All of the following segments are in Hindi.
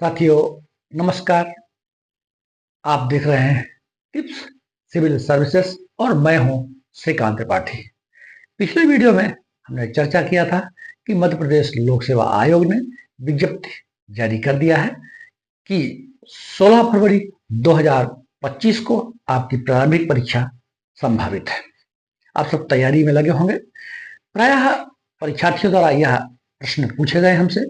साथियों नमस्कार। आप देख रहे हैं टिप्स सिविल सर्विसेज और मैं हूं श्रीकांत त्रिपाठी। पिछले वीडियो में हमने चर्चा किया था कि मध्य प्रदेश लोक सेवा आयोग ने विज्ञप्ति जारी कर दिया है कि 16 फरवरी 2025 को आपकी प्रारंभिक परीक्षा संभावित है। आप सब तैयारी में लगे होंगे। प्रायः परीक्षार्थियों द्वारा यह प्रश्न पूछे गए हमसे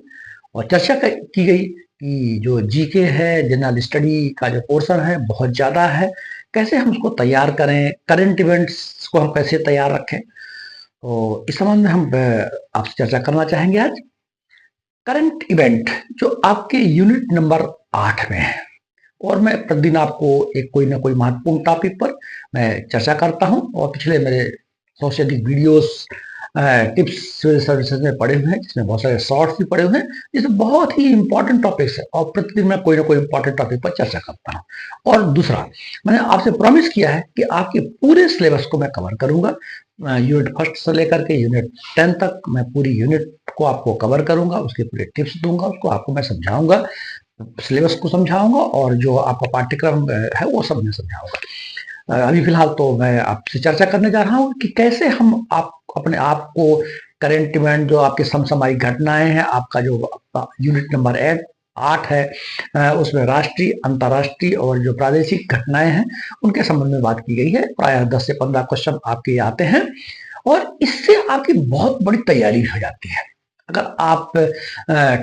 और चर्चा की गई कि जो जीके है, जनरल स्टडी का जो पोर्शन है बहुत ज़्यादा है, कैसे हम उसको तैयार करें, करंट इवेंट्स को हम कैसे तैयार रखें। तो इस संबंध में हम आपसे चर्चा करना चाहेंगे आज। करंट इवेंट जो आपके यूनिट नंबर 8 में है और मैं प्रतिदिन आपको एक कोई ना कोई महत्वपूर्ण टॉपिक पर मैं चर्चा करता हूं और पिछले मेरे 100 से अधिक वीडियोस टिप्स सिविल सर्विसेज में पड़े हुए हैं, जिसमें बहुत सारे शॉर्ट्स भी पड़े हुए हैं, जिसमें बहुत ही इंपॉर्टेंट टॉपिक्स है और प्रतिदिन मैं कोई ना कोई इंपॉर्टेंट टॉपिक पर चर्चा करता हूं। और दूसरा, मैंने आपसे प्रॉमिस किया है कि आपके पूरे सिलेबस को मैं कवर करूंगा। यूनिट फर्स्ट से लेकर के यूनिट 10 तक मैं पूरी यूनिट को आपको कवर करूंगा, उसके पूरे टिप्स दूंगा, उसको आपको मैं समझाऊंगा, सिलेबस को समझाऊंगा और जो आपका पाठ्यक्रम है वो सब मैं समझाऊंगा। अभी फिलहाल तो मैं आपसे चर्चा करने जा रहा हूँ कि कैसे हम अपने आप को करंट इवेंट जो आपके समसामयिक घटनाएं हैं, आपका जो यूनिट नंबर 8 है, उसमें राष्ट्रीय, अंतर्राष्ट्रीय और जो प्रादेशिक घटनाएं हैं उनके संबंध में बात की गई है। प्रायः 10 से 15 क्वेश्चन आपके आते हैं और इससे आपकी बहुत बड़ी तैयारी हो जाती है। अगर आप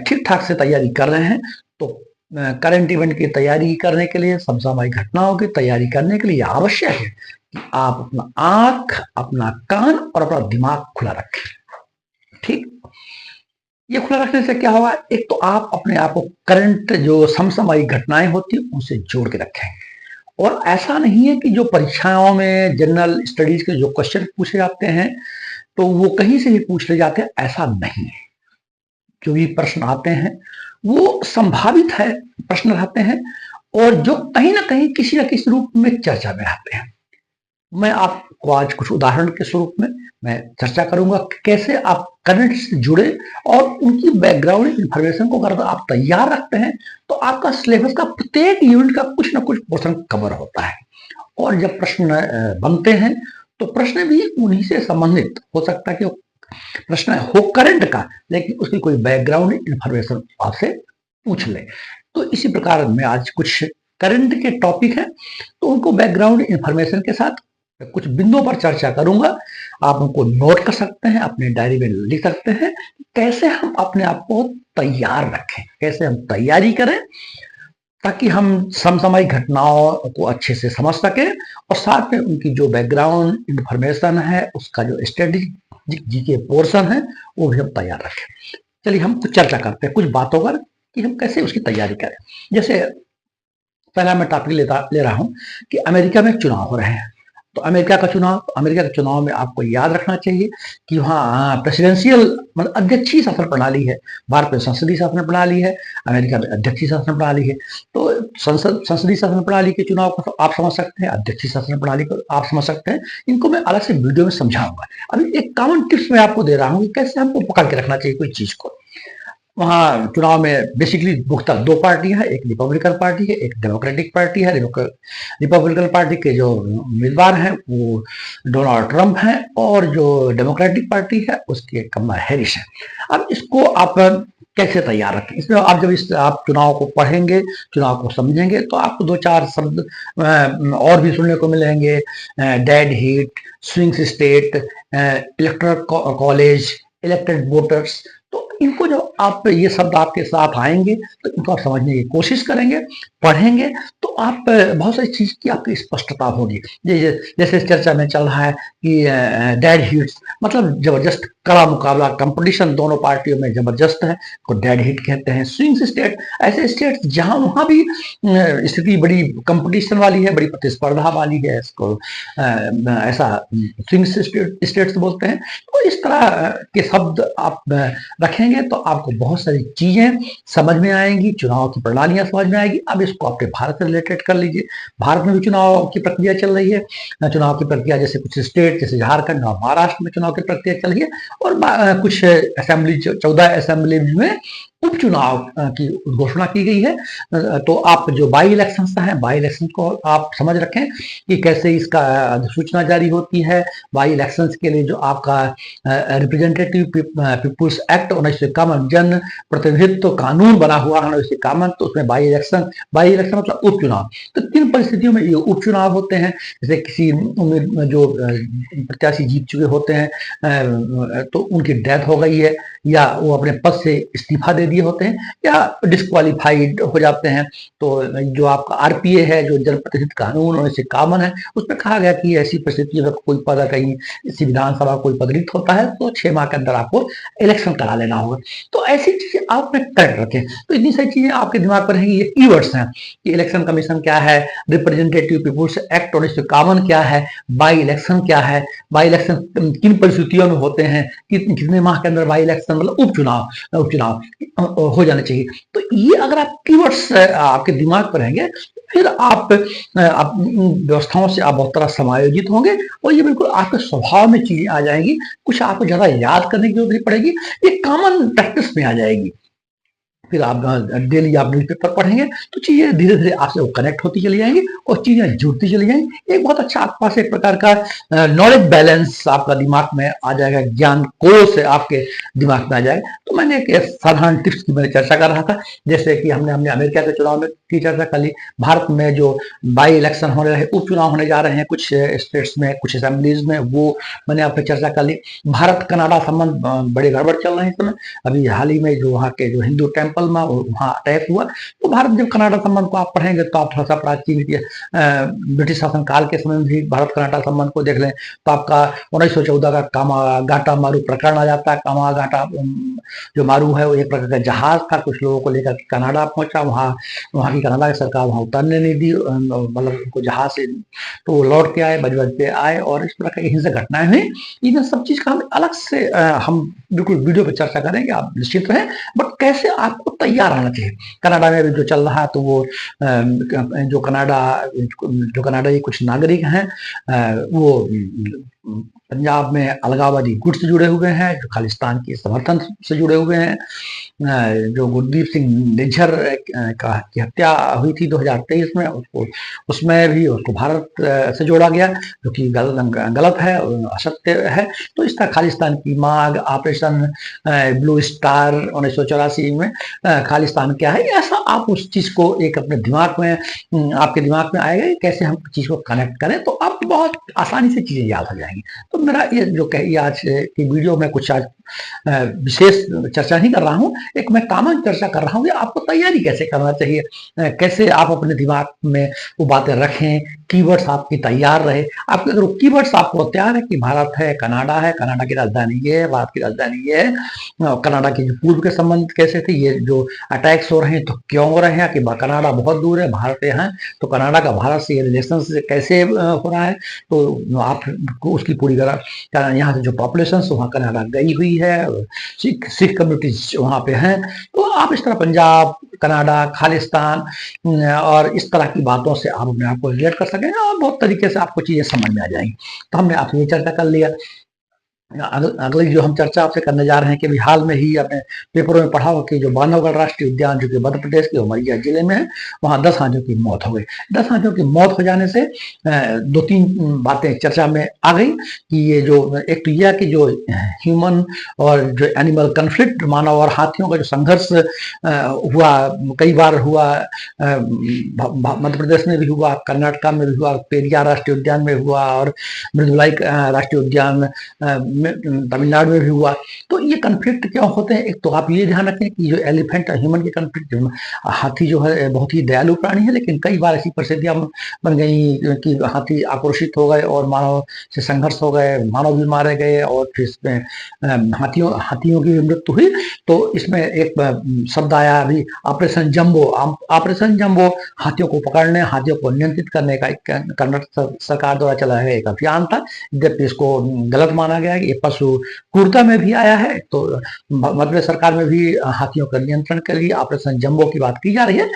ठीक ठाक से तैयारी कर रहे हैं तो करंट इवेंट की तैयारी करने के लिए, समसामयिक घटनाओं की तैयारी करने के लिए आवश्यक है कि आप अपना आंख, अपना कान और अपना दिमाग खुला रखें। ठीक, ये खुला रखने से क्या होगा, एक तो आप अपने आप को करंट जो समसामयिक घटनाएं होती है उनसे जोड़ के रखें। और ऐसा नहीं है कि जो परीक्षाओं में जनरल स्टडीज के जो क्वेश्चन पूछे जाते हैं तो वो कहीं से भी पूछ ले जाते हैं, ऐसा नहीं है। जो भी प्रश्न आते हैं वो संभावित है प्रश्न रहते हैं और जो कहीं ना कहीं किसी न किसी रूप में चर्चा में रहते हैं। मैं आपको आज कुछ उदाहरण के स्वरूप में मैं चर्चा करूंगा कि कैसे आप करंट से जुड़े और उनकी बैकग्राउंड इंफॉर्मेशन को अगर आप तैयार रखते हैं तो आपका सिलेबस का प्रत्येक यूनिट का कुछ ना कुछ पोर्शन कवर होता है। और जब प्रश्न बनते हैं तो प्रश्न भी उन्हीं से संबंधित हो सकता है कि प्रश्न हो करंट का, लेकिन उसकी कोई बैकग्राउंड इंफॉर्मेशन आपसे पूछ ले। तो इसी प्रकार मैं आज कुछ करंट के टॉपिक हैं तो उनको बैकग्राउंड इंफॉर्मेशन के साथ कुछ बिंदुओं पर चर्चा करूंगा। आप उनको नोट कर सकते हैं, अपने डायरी में लिख सकते हैं कैसे हम अपने आप को तैयार रखें, कैसे हम तैयारी करें ताकि हम समसामयिक घटनाओं को अच्छे से समझ सकें और साथ में उनकी जो बैकग्राउंड इंफॉर्मेशन है, उसका जो स्ट्रेटेजिक जीके पोर्शन है वो भी हम तैयार रखें। चलिए हम कुछ चर्चा करते हैं कुछ बातों पर कि हम कैसे उसकी तैयारी करें। जैसे पहला मैं टॉपिक ले रहा हूं कि अमेरिका में चुनाव हो रहे हैं। तो अमेरिका के चुनाव में आपको याद रखना चाहिए कि वहाँ प्रेसिडेंशियल मतलब अध्यक्षीय शासन प्रणाली है। भारत में संसदीय शासन प्रणाली है, अमेरिका में अध्यक्षीय शासन प्रणाली है। तो संसदीय शासन प्रणाली के चुनाव को तो आप समझ सकते हैं, अध्यक्षीय शासन प्रणाली को आप समझ सकते हैं। इनको मैं अलग से वीडियो में समझाऊंगा। अभी एक कॉमन टिप्स मैं आपको दे रहा हूँ कि कैसे हमको पकड़ के रखना चाहिए कोई चीज को। वहाँ चुनाव में बेसिकली मुख्यतः दो पार्टियां हैं, एक रिपब्लिकन पार्टी है, एक डेमोक्रेटिक पार्टी है। रिपब्लिकन पार्टी के जो उम्मीदवार हैं वो डोनाल्ड ट्रंप हैं और जो डेमोक्रेटिक पार्टी है उसके कमला हैरिस है। अब इसको आप कैसे तैयार रखें, इसमें आप जब आप चुनाव को पढ़ेंगे, चुनाव को समझेंगे तो आपको दो चार शब्द और भी सुनने को मिलेंगे। Dead heat, swing state, electoral college, elected voters. तो इनको जो आप ये शब्द आपके साथ आएंगे तो इनको आप समझने की कोशिश करेंगे, पढ़ेंगे तो आप बहुत सारी चीज की आपकी स्पष्टता होगी। जैसे चर्चा में चल रहा है कि डेड हीट्स मतलब जबरदस्त कड़ा मुकाबला, कंपटीशन दोनों पार्टियों में जबरदस्त है तो डेड हीट कहते हैं। स्विंग स्टेट ऐसे स्टेट जहां वहां भी स्थिति बड़ी कंपटीशन वाली है, बड़ी प्रतिस्पर्धा वाली है, इसको ऐसा स्विंग स्टेट्स बोलते हैं। तो इस तरह के शब्द आप रखेंगे तो आपको बहुत सारी चीजें समझ में आएंगी, चुनाव की प्रणालियां समझ में आएगी। अब इसको अपने भारत से रिलेटेड कर लीजिए। भारत में भी चुनाव की प्रक्रिया चल रही है। चुनाव की प्रक्रिया जैसे कुछ स्टेट जैसे झारखंड और महाराष्ट्र में चुनाव की प्रक्रिया चल रही है और कुछ असेंबली 14 असेंबली में उपचुनाव की घोषणा की गई है। तो आप जो बाई इलेक्शंस हैं, बाई इलेक्शन को आप समझ रखें कि कैसे इसका अधिसूचना जारी होती है। बाई इलेक्शंस के लिए जो आपका रिप्रेजेंटेटिव पीपुल्स एक्ट 1951 जन प्रतिनिधित्व कानून बना हुआ है 1951, तो उसमें बाई इलेक्शन मतलब उपचुनाव। तो 3 परिस्थितियों में ये उपचुनाव होते हैं। जैसे किसी जो प्रत्याशी जीत चुके होते हैं, तो उनकी डेथ हो गई है, या वो अपने पद से इस्तीफा दे दिए होते हैं, या डिस्क्वालीफाइड हो जाते हैं। तो जो आपका आरपीए है, जो जनप्रतिनिधि कानून 1951 है, उसमें कहा गया कि ऐसी परिस्थितियों में कोई पद कहीं इसी विधानसभा कोई पद रिक्त होता है तो 6 माह के अंदर आपको इलेक्शन करा लेना होगा। तो ऐसी चीजें आप अपने करेक्ट रखें। तो इतनी सारी चीजें आपके दिमाग पर रहेंगी। ये कीवर्ड्स हैं कि इलेक्शन कमीशन क्या है, रिप्रेजेंटेटिव पीपुल्स एक्ट 1951 क्या है, बाई इलेक्शन क्या है, बाई इलेक्शन किन परिस्थितियों में होते हैं, कितने माह के अंदर बाई इलेक्शन मतलब उपचुनाव हो जाने चाहिए। तो ये अगर आप कीवर्ड्स आपके दिमाग पर रहेंगे, फिर आप व्यवस्थाओं से आप बहुत तरह समायोजित होंगे, और ये बिल्कुल आपके स्वभाव में चीजें आ जाएंगी। कुछ आपको ज्यादा याद करने की जरूरत नहीं पड़ेगी, ये कॉमन प्रैक्टिस में आ जाएगी। फिर आप डेली आप न्यूज़पेपर पढ़ेंगे तो चीजें धीरे धीरे आपसे कनेक्ट होती चली जाएंगी और चीजें जुड़ती चली जाएंगी। एक बहुत अच्छा आपके पास एक प्रकार का नॉलेज बैलेंस आपका दिमाग में आ जाएगा, ज्ञान कोश आपके दिमाग में आ जाएगा। तो मैंने एक साधारण टिप्स की मैंने चर्चा कर रहा था, जैसे कि हमने अमेरिका के चुनाव में की चर्चा कर ली। भारत में जो बाई इलेक्शन होने रहे, उपचुनाव होने जा रहे हैं कुछ स्टेट्स में, कुछ असेंबलीज में, वो मैंने आपसे चर्चा कर ली। भारत कनाडा संबंध बड़े गड़बड़ चल रहे हैं इस समय। अभी हाल ही में जो वहाँ के जो हिंदू टेम्पल में वहाँ अटैक हुआ, तो भारत जब कनाडा संबंध को आप पढ़ेंगे तो आप थोड़ा सा प्राचीन ब्रिटिश शासन काल के समय में भी भारत कनाडा संबंध को देख लें तो आपका 1914 का कामागाटा मारू प्रकरण आ जाता है। कामागाटा जो मारू है वो एक प्रकार का जहाज था, कुछ लोगों को लेकर कनाडा पहुंचा। वहाँ की कनाडा की सरकार वहाँ उतरने नहीं दी, मतलब उनको जहाज से, तो वो लौट के आए, बज पे आए, और इस प्रकार की हिंसक घटनाएं हुई। इन सब चीज का हम अलग से हम बिल्कुल वीडियो पे चर्चा करेंगे, आप निश्चित रहें। बट कैसे आपको तैयार रहना चाहिए। कनाडा में भी जो चल रहा है, तो वो जो कनाडाई कुछ नागरिक हैं, वो पंजाब में अलगाववादी गुट से जुड़े हुए हैं, जो खालिस्तान के समर्थन से जुड़े हुए हैं। जो गुरदीप सिंह निज्जर की हत्या हुई थी 2023 में, उसमें भी उसको भारत से जोड़ा गया, जो कि गलत है, असत्य है। तो इस तरह खालिस्तान की मांग, ऑपरेशन ब्लू स्टार 1984 में खालिस्तान क्या है, ऐसा आप उस चीज को एक अपने दिमाग में, आपके दिमाग में आएगा कैसे हम चीज को कनेक्ट करें, तो आप बहुत आसानी से चीजें याद हो जाएंगी। तो मेरा ये जो आज की वीडियो में कुछ आज विशेष चर्चा नहीं कर रहा हूँ, एक मैं कॉमन चर्चा कर रहा हूँ कि आपको तैयारी कैसे करना चाहिए, कैसे आप अपने दिमाग में वो बातें रखें, कीवर्ड्स आपकी तैयार रहे। आपके अगर कीवर्ड्स आपको तैयार है कि भारत है, कनाडा की राजधानी ये है, भारत की राजधानी ये है, कनाडा के जो पूर्व के संबंध कैसे थे, ये जो अटैक्स हो रहे हैं तो क्यों हो रहे हैं, कि कनाडा बहुत दूर है, भारत यहाँ, तो कनाडा का भारत से रिलेशन से कैसे हो रहा है, तो आप उसकी पूरी तरह यहाँ से जो पॉपुलेशन वहाँ कनाडा गई हुई है, सिख कम्युनिटीज वहाँ पे हैं, तो आप इस तरह पंजाब, कनाडा, खालिस्तान और इस तरह की बातों से आप अपने आप को रिलेट कर सकें और बहुत तरीके से आपको चीजें समझ में आ जाएंगी। तो हमने आपसे ये चर्चा कर लिया। अगली जो हम चर्चा आपसे करने जा रहे हैं कि हाल में ही अपने पेपरों में पढ़ा हो कि जो बांधवगढ़ राष्ट्रीय उद्यान जो कि मध्य प्रदेश के उमरिया जिले में है, वहाँ 10 हाथियों की मौत हो गई। 10 हाथियों की मौत हो जाने से 2-3 बातें चर्चा में आ गई कि ये जो एक तो यह कि जो ह्यूमन और जो एनिमल कन्फ्लिक्ट, मानव और हाथियों का जो संघर्ष हुआ, कई बार हुआ, मध्य प्रदेश में भी हुआ, कर्नाटका में भी हुआ, पेरियार राष्ट्रीय उद्यान में हुआ, और मृदुलाई राष्ट्रीय उद्यान तमिलनाडु में भी हुआ। तो ये कन्फ्लिक्ट क्यों होते हैं, एक तो आप ये ध्यान रखें कि जो एलिफेंट और ह्यूमन के कन्फ्लिक्ट, हाथी जो है बहुत ही दयालु प्राणी है, लेकिन कई बार ऐसी परिस्थितियां बन गई कि हाथी आक्रोशित हो गए और मानव से संघर्ष हो गए, मानव भी मारे गए, और फिर इसमें हाथियों की मृत्यु हुई। तो इसमें एक शब्द आया अभी, ऑपरेशन जंबो। ऑपरेशन जंबो हाथियों को पकड़ने, हाथियों को नियंत्रित करने का कर्नाटक सरकार द्वारा चलाया गया एक अभियान था, जबकि इसको गलत माना गया कि ये पशु क्रूरता में भी आया है। तो मध्य प्रदेश सरकार में भी हाथियों का नियंत्रण के लिए ऑपरेशन जंबो की बात की जा रही है।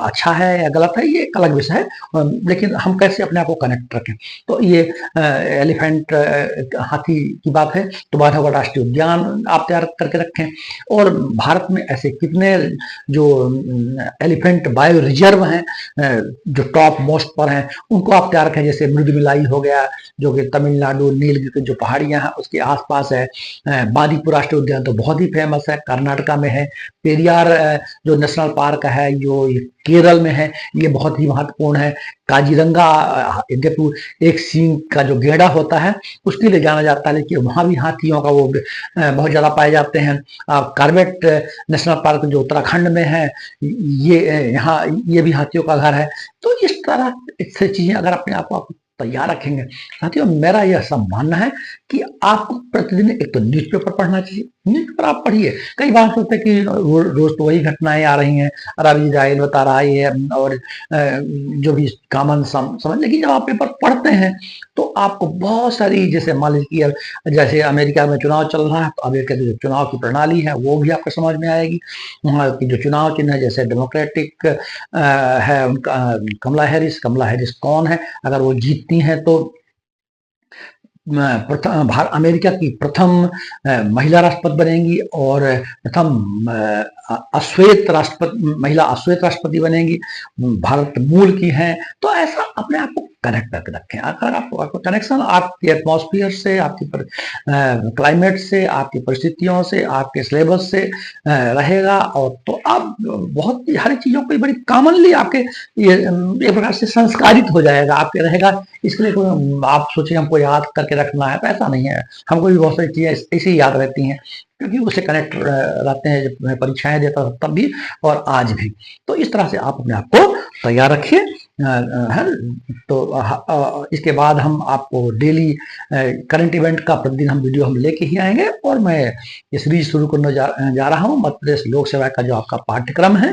अच्छा है या गलत है ये एक अलग विषय है, लेकिन हम कैसे अपने आप को कनेक्ट रखें। तो ये एलिफेंट हाथी की बात है, तो बांधवगढ़ राष्ट्रीय उद्यान आप तैयार करके रखें। और भारत में ऐसे कितने जो एलिफेंट बायो रिजर्व हैं जो टॉप मोस्ट पर हैं, उनको आप तैयार रखें। जैसे मृदुमिलाई हो गया जो कि तमिलनाडु नीलगिरी की जो पहाड़ियां हैं उसके आसपास है। बांदीपुर राष्ट्रीय उद्यान तो बहुत ही फेमस है, कर्नाटका में है। पेरियार जो नेशनल पार्क है जो केरल में है, ये बहुत ही महत्वपूर्ण है। काजीरंगा यद्यपि एक सींग का जो गेड़ा होता है उसके लिए जाना जाता है, लेकिन वहां भी हाथियों का वो बहुत ज्यादा पाए जाते हैं। कार्बेट नेशनल पार्क जो उत्तराखंड में है, ये यहाँ ये भी हाथियों का घर है। तो इस तरह से चीजें अगर अपने आप को तैयार रखेंगे। साथियों, मेरा यह सब मानना है कि आपको प्रतिदिन एक तो न्यूज़पेपर पढ़ना चाहिए। न्यूज़पेपर आप पढ़िए। कई बार सोचते हैं कि रोज तो वही घटनाएं आ रही हैं, अरब इजराइल बता रहा है और जो भी कॉमन समझ, लेकिन जब आप पेपर पढ़ते हैं तो आपको बहुत सारी, जैसे मान लीजिए जैसे अमेरिका में चुनाव चल रहा है तो अमेरिका की जो चुनाव की प्रणाली है वो भी आपको समझ में आएगी। वहाँ की जो चुनाव चिन्ह है, जैसे डेमोक्रेटिक है उनका कमला हैरिस कौन है, अगर वो जीतती हैं तो अमेरिका की प्रथम महिला राष्ट्रपति बनेंगी और प्रथम महिला अश्वेत राष्ट्रपति बनेंगी, भारत मूल की हैं। तो ऐसा अपने आप को कनेक्ट करके रखें। अगर आपको कनेक्शन आपके एटमॉस्फेयर से, आपकी क्लाइमेट से, आपकी परिस्थितियों से, आपके सिलेबस से रहेगा, और तो आप बहुत हर चीजों को बड़ी कॉमनली आपके ये एक प्रकार से संस्कारित हो जाएगा, आपके रहेगा। इसके लिए आप सोचिए हमको याद करके रखना है, तो ऐसा नहीं है। हमको भी बहुत सारी चीजें ऐसे ही याद रहती हैं क्योंकि उससे कनेक्ट रहते हैं। जब मैं परीक्षाएं देता था तब भी और आज भी। तो इस तरह से आप अपने आप को तैयार रखिए। तो इसके बाद हम आपको डेली करंट इवेंट का प्रतिदिन हम वीडियो हम लेके ही आएंगे। और मैं ये सीरीज शुरू करने जा रहा हूँ मध्य प्रदेश लोक सेवा का जो आपका पाठ्यक्रम है,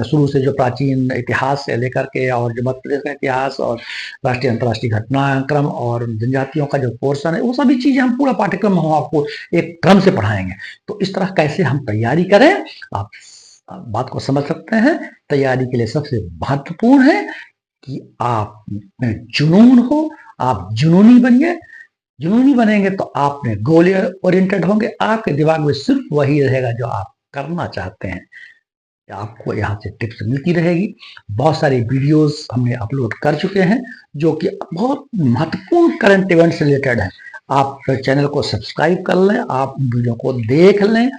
शुरू से जो प्राचीन इतिहास से लेकर के और जो मध्य प्रदेश का इतिहास और राष्ट्रीय अंतर्राष्ट्रीय घटनाक्रम और जनजातियों का जो पोर्शन है, वो सभी चीजें हम पूरा पाठ्यक्रम हम आपको एक क्रम से पढ़ाएंगे। तो इस तरह कैसे हम तैयारी करें, आप बात को समझ सकते हैं। तैयारी के लिए सबसे महत्वपूर्ण है कि आप में जुनून हो, आप जुनूनी बनिए। जुनूनी बनेंगे तो आप में गोल ओरिएंटेड होंगे, आपके दिमाग में सिर्फ वही रहेगा जो आप करना चाहते हैं। आपको यहाँ से टिप्स मिलती रहेगी। बहुत सारी वीडियोस हमने अपलोड कर चुके हैं जो कि बहुत महत्वपूर्ण करंट इवेंट से रिलेटेड है। आप चैनल को सब्सक्राइब कर लें, आप वीडियो को देख लें,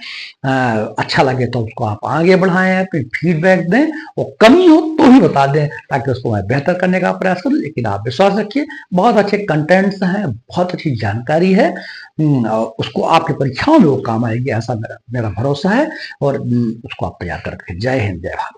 अच्छा लगे तो उसको आप आगे बढ़ाएं, फिर फीडबैक दें, और कमी हो तो ही बता दें ताकि उसको मैं बेहतर करने का प्रयास करूं। लेकिन आप विश्वास रखिए, बहुत अच्छे कंटेंट्स हैं, बहुत अच्छी जानकारी है, उसको आपकी परीक्षाओं में वो काम आएगी, ऐसा मेरा भरोसा है। और उसको आप तैयार कर रखें। जय हिंद, जय भारत।